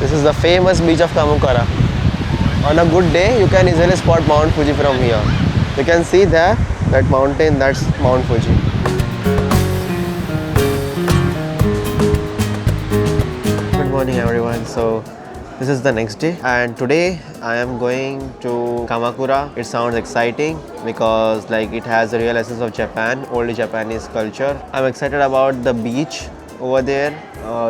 This is the famous beach of Kamakura. On a good day, you can easily spot Mount Fuji from here. You can see there, that mountain, that's Mount Fuji. Good morning everyone. So this is the next day and today I am going to Kamakura. It sounds exciting because like it has the real essence of Japan, old Japanese culture. I'm excited about the beach over there.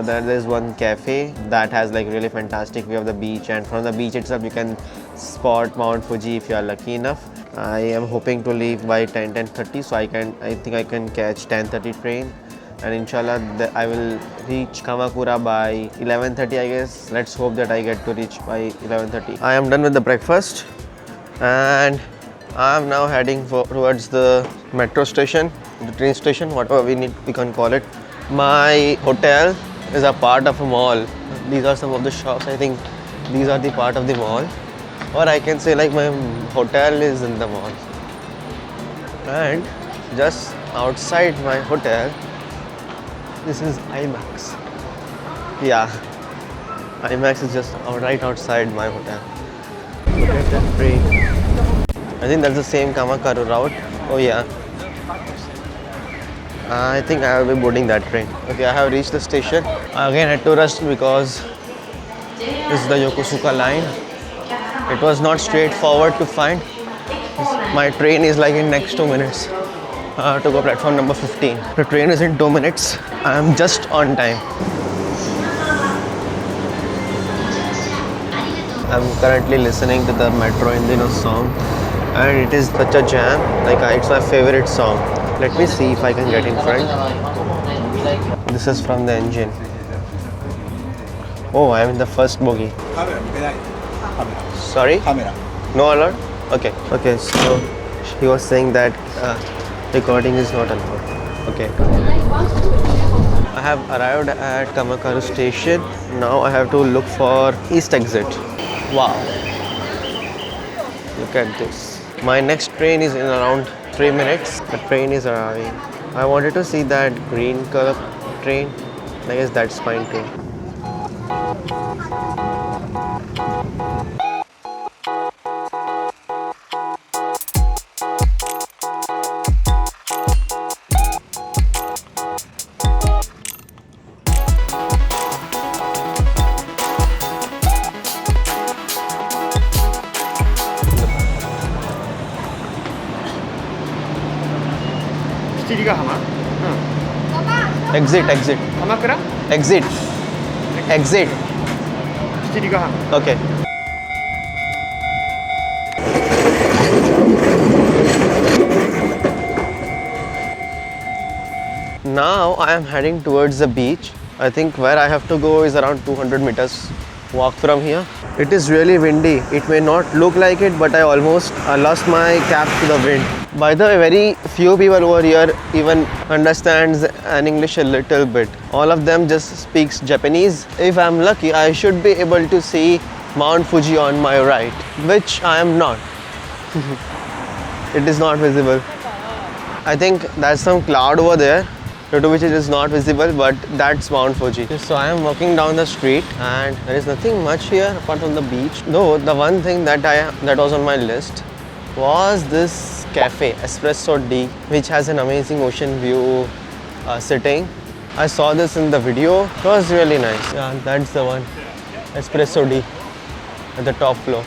There is one cafe that has like really fantastic view of the beach, and from the beach itself you can spot Mount Fuji if you are lucky enough. I am hoping to leave by 10:30, so I think I can catch 10:30 train, and inshallah I will reach Kamakura by 11:30 I guess. Let's hope that I get to reach by 11:30. I am done with the breakfast and I am now heading towards the metro station, the train station, whatever we can call it. My hotel is a part of a mall. These are some of the shops. I think these are the part of the mall, or I can say like my hotel is in the mall. And just outside my hotel, this is IMAX. Yeah, IMAX is just right outside my hotel. Look at that train. I think that's the same Kamakura route. Oh yeah. I think I will be boarding that train. Okay, I have reached the station. I again had to rush because this is the Yokosuka line. It was not straightforward to find. My train is like in next 2 minutes. I have to go platform number 15. The train is in 2 minutes. I am just on time. I'm currently listening to the Metro Indino song and it is such a jam. Like it's my favorite song. Let me see if I can get in front. This is from the engine. Oh, I am in the first bogie. Sorry? No alert? Okay. Okay, so he was saying that recording is not allowed. Okay. I have arrived at Kamakura station. Now I have to look for east exit. Wow. Look at this. My next train is in around 3 minutes. The train is arriving. I wanted to see that green color train. I guess that's fine too. Exit. Kamakura? Exit. Okay. Now I am heading towards the beach. I think where I have to go is around 200 meters walk from here. It is really windy. It may not look like it, but I almost lost my cap to the wind. By the way, very few people over here even understands an English a little bit. All of them just speaks Japanese. If I'm lucky, I should be able to see Mount Fuji on my right, which I am not. It is not visible. I think there's some cloud over there, due to which it is not visible, but that's Mount Fuji. So I am walking down the street and there is nothing much here apart from the beach. Though the one thing that was on my list was this cafe, Espresso D, which has an amazing ocean view sitting. I saw this in the video. It was really nice. Yeah, that's the one. Espresso D at the top floor.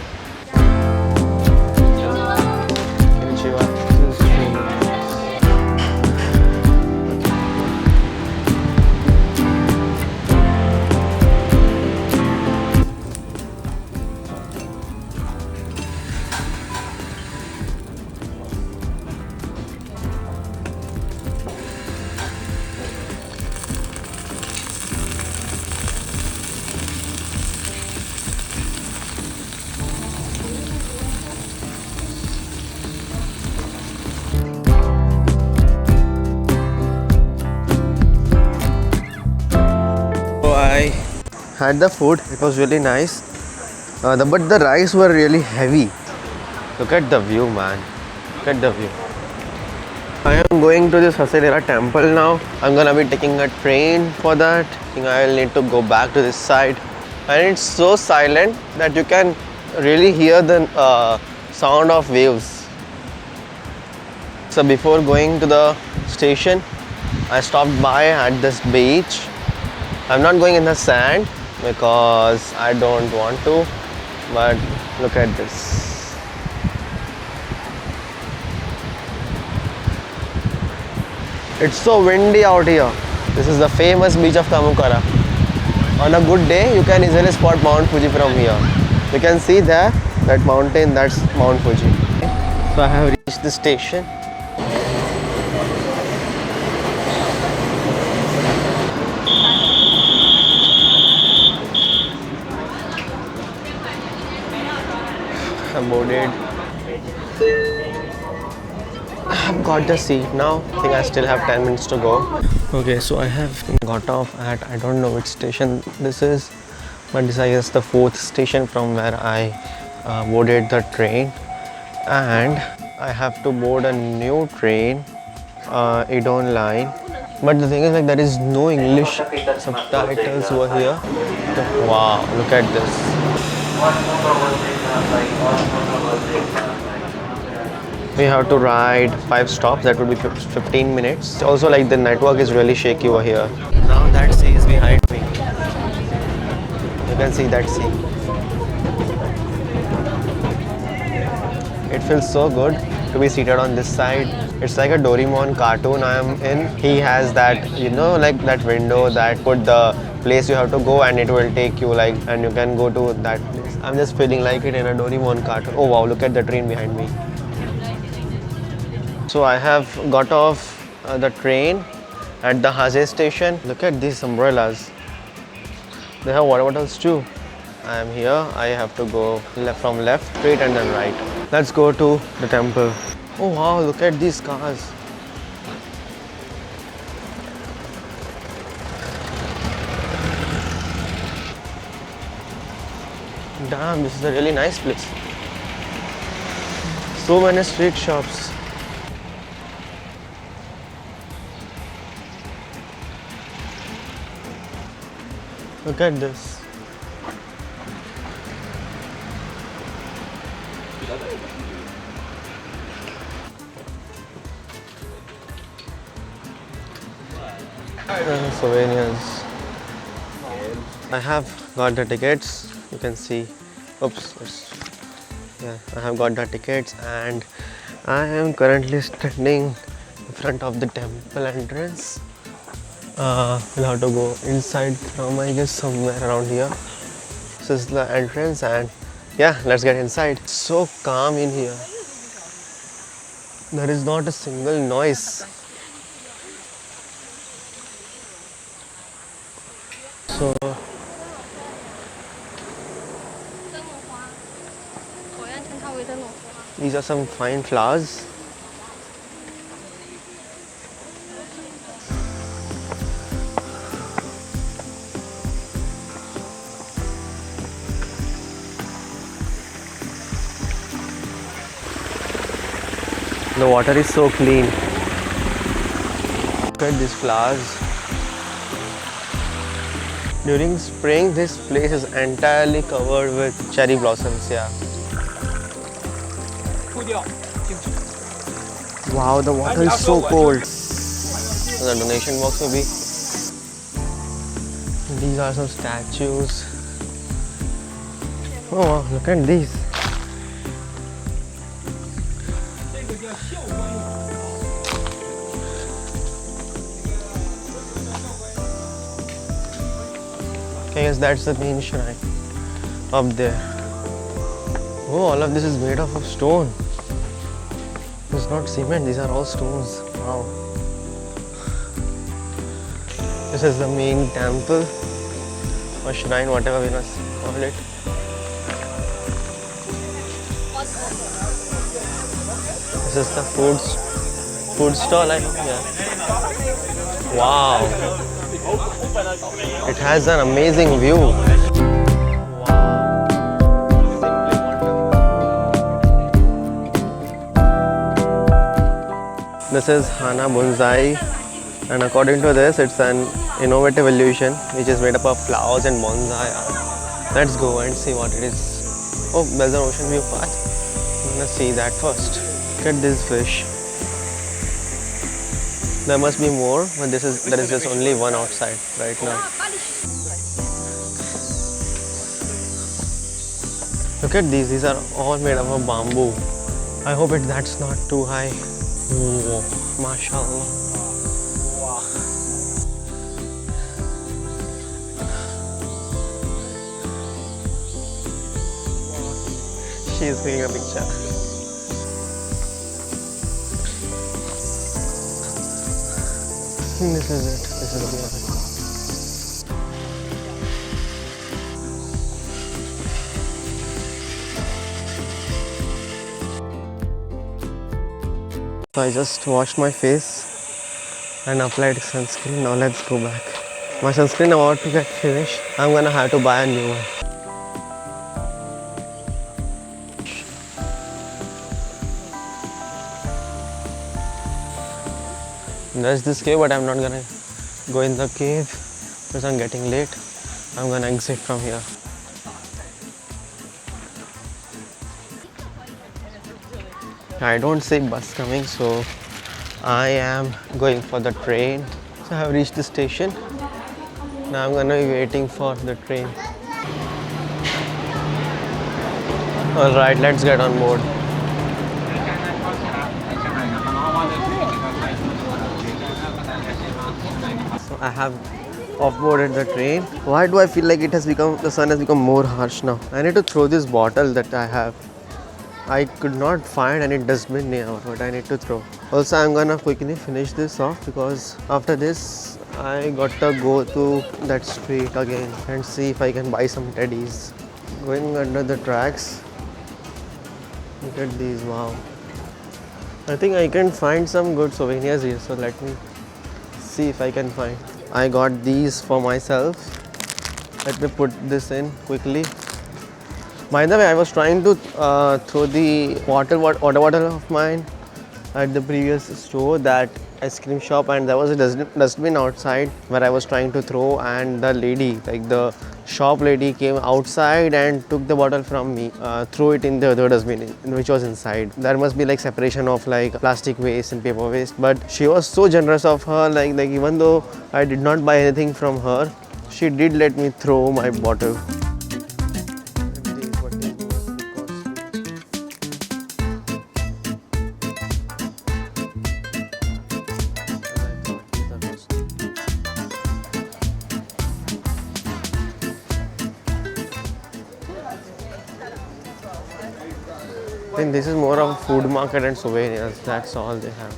I had the food, it was really nice, but the rice were really heavy. Look at the view, man. Look at the view. I am going to this Hasehira temple now. I'm gonna be taking a train for that. I think I'll need to go back to this side and it's so silent that you can really hear the sound of waves. So before going to the station, I stopped by at this beach. I'm not going in the sand because I don't want to, but look at this. It's so windy out here. This is the famous beach of Kamakura. On a good day, you can easily spot Mount Fuji from here. You can see there, that mountain, that's Mount Fuji. So I have reached the station. I'm boarded. I've got the seat now. I think I still have 10 minutes to go. Okay, so I have got off at, I don't know which station this is, but this is I guess the 4th station from where I boarded the train, and I have to board a new train, Edon line. But the thing is, like, there is no English subtitles over here. Wow, look at this. We have to ride 5 stops, that would be 15 minutes. Also, like, the network is really shaky over here. Now that sea is behind me. You can see that sea. It feels so good to be seated on this side. It's like a Doraemon cartoon I am in. He has that, you know, like that window that put the place you have to go, and it will take you, like, and you can go to that place. I'm just feeling like it in a Doraemon cartoon. Oh wow, look at the train behind me. So I have got off the train at the Hase station. Look at these umbrellas. They have water bottles too. I am here. I have to go from left, straight, and then right. Let's go to the temple. Oh wow, look at these cars. Damn, this is a really nice place. So many street shops. Look at this. Souvenirs. I have got the tickets. You can see. Oops. Yeah, I have got the tickets, and I am currently standing in front of the temple entrance. We'll have to go inside from, I guess, somewhere around here. This is the entrance, and yeah, let's get inside. It's so calm in here. There is not a single noise. So these are some fine flowers. The water is so clean. Look at these flowers. During spring, this place is entirely covered with cherry blossoms. Yeah. Wow, the water is so cold. The donation box will be. These are some statues. Oh wow, look at these. I guess that's the main shrine up there. Oh, all of this is made of stone. It's not cement, these are all stones. Wow. This is the main temple or shrine, whatever we must call it. This is the food stall, I think. Yeah. Wow. It has an amazing view. This is Hana Bonsai, and according to this, it's an innovative illusion which is made up of flowers and bonsai art. Let's go and see what it is. Oh, there's an ocean view path. I'm gonna see that first. Look at this fish. There must be more, but there is just only one outside right now. Look at these. These are all made up of bamboo. I hope that's not too high. Whoa, mashallah. She is taking a picture. This is it. This is the other. So I just washed my face and applied sunscreen. Now let's go back. My sunscreen about to get finished. I'm gonna have to buy a new one. There's this cave, but I'm not gonna go in the cave because I'm getting late. I'm gonna exit from here. I don't see bus coming, so I am going for the train. So I have reached the station. Now I'm gonna be waiting for the train. Alright, let's get on board. So I have off-boarded the train. Why do I feel like the sun has become more harsh now? I need to throw this bottle that I have. I could not find any dustbin near, but I need to throw. Also, I'm gonna quickly finish this off because after this, I got to go to that street again and see if I can buy some teddies. Going under the tracks. Look at these, wow. I think I can find some good souvenirs here, so let me see if I can find. I got these for myself. Let me put this in quickly. By the way, I was trying to throw the water bottle of mine at the previous store, that ice cream shop, and there was a dustbin outside where I was trying to throw, and the lady, like the shop lady, came outside and took the bottle from me, threw it in the other dustbin which was inside. There must be like separation of like plastic waste and paper waste, but she was so generous of her, like even though I did not buy anything from her, she did let me throw my bottle. I think this is more of a food market and souvenirs. That's all they have.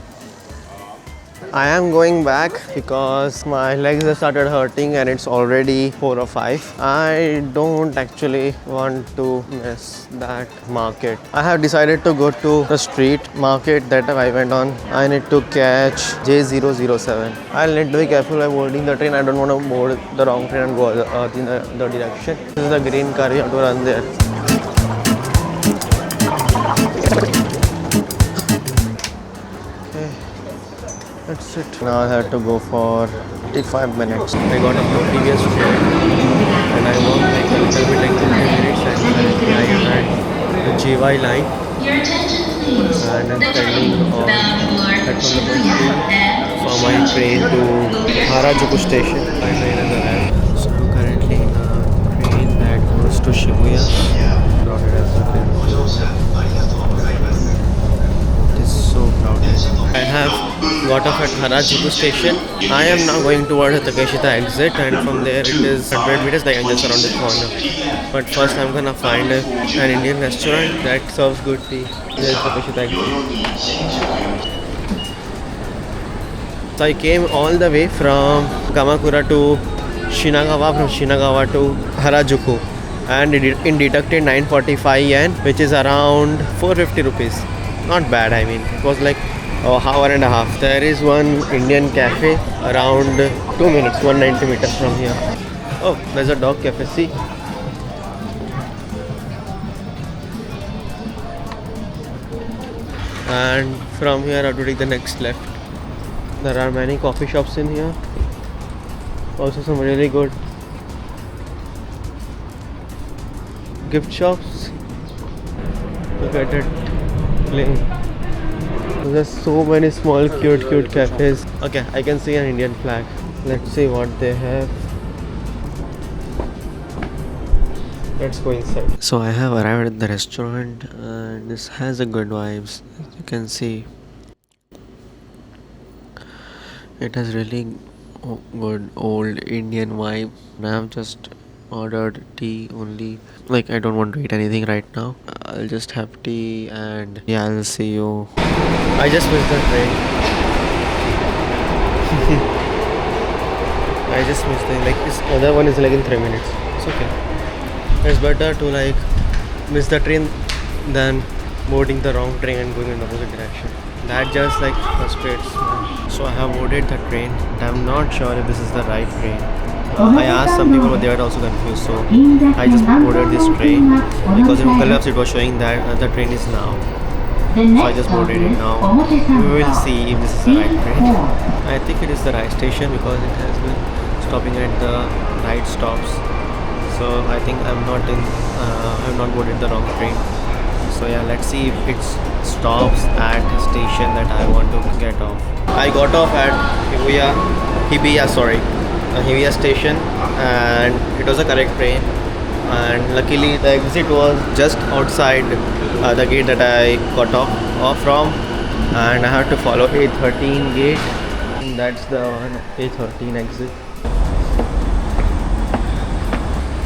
I am going back because my legs have started hurting and it's already 4 or 5. I don't actually want to miss that market. I have decided to go to the street market that I went on. I need to catch J007. I'll need to be careful while boarding the train. I don't want to board the wrong train and go in the other direction. This is the green car. You have to run there. That's it. Now I have to go for 35 minutes. I got up the previous train and I walked like a little bit like 20 minutes and currently I am at the JY line. Your attention please. And I'm standing on for my train to Harajuku station. So I'm currently in a train that goes to Shibuya. It is so crowded. I have got off at Harajuku station. I am now going towards the Takeshita exit, and from there it is 100 meters, like just around the corner. But first I'm gonna find an Indian restaurant that serves good tea. There is Takeshita exit. So I came all the way from Kamakura to Shinagawa, from Shinagawa to Harajuku, and it deducted 945 yen, which is around 450 rupees. Not bad, I mean, it was like an hour and a half. There is one Indian cafe around 2 minutes, 190 meters from here. Oh, there's a dog cafe, see. And from here I have to take the next left. There are many coffee shops in here. Also some really good gift shops. Look at it playing. There's so many small cute cafes. Okay, I can see an Indian flag. Let's see what they have. Let's go inside. So I have arrived at the restaurant and this has a good vibes. As you can see, it has really good old Indian vibe. I have just ordered tea only. Like I don't want to eat anything right now. I'll just have tea and yeah, I'll see you. I just missed the train. I just missed the like this other one is like in 3 minutes. It's okay. It's better to like miss the train than boarding the wrong train and going in the opposite direction. That just like frustrates me. So I have boarded the train. I'm not sure if this is the right train. I asked some people but they were also confused. So I just boarded this train because in Google Maps it was showing that the train is now. So I just boarded it now. We will see if this is the right train. I think it is the right station because it has been stopping at the right stops. So I think I'm not boarded the wrong train. So yeah, let's see if it stops at a station that I want to get off. I got off at Hibiya station, and it was a correct train. And luckily the exit was just outside the gate that I got off from, and I had to follow A13 gate. And that's the one, A13 exit.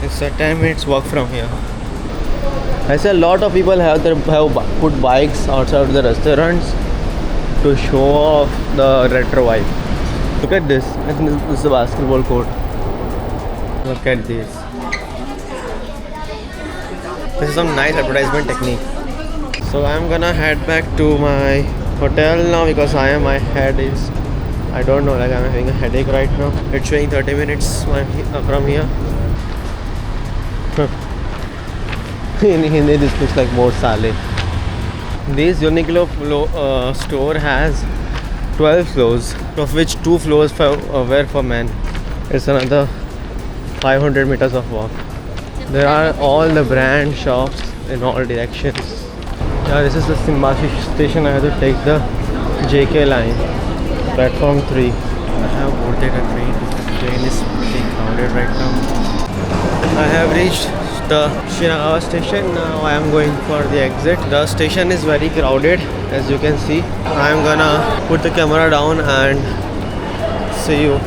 It's a 10 minutes walk from here. I see a lot of people have put bikes outside the restaurants to show off the retro vibe. Look at this. I think this is a basketball court. Look at this. This is some nice advertisement technique. So I'm gonna head back to my hotel now because my head is, I don't know, like I'm having a headache right now. It's showing 30 minutes from here. In Hindi this looks like more Saleh. This Uniqlo store has 12 floors, of which 2 floors were for men. It's another 500 meters of walk. There are all the brand shops in all directions. Yeah, this is the Simbashi station. I have to take the JK line, platform 3. I have boarded a train. The train is pretty crowded right now. I have reached the Shinagawa station. Now I am going for the exit. The station is very crowded, as you can see. I am gonna put the camera down and see you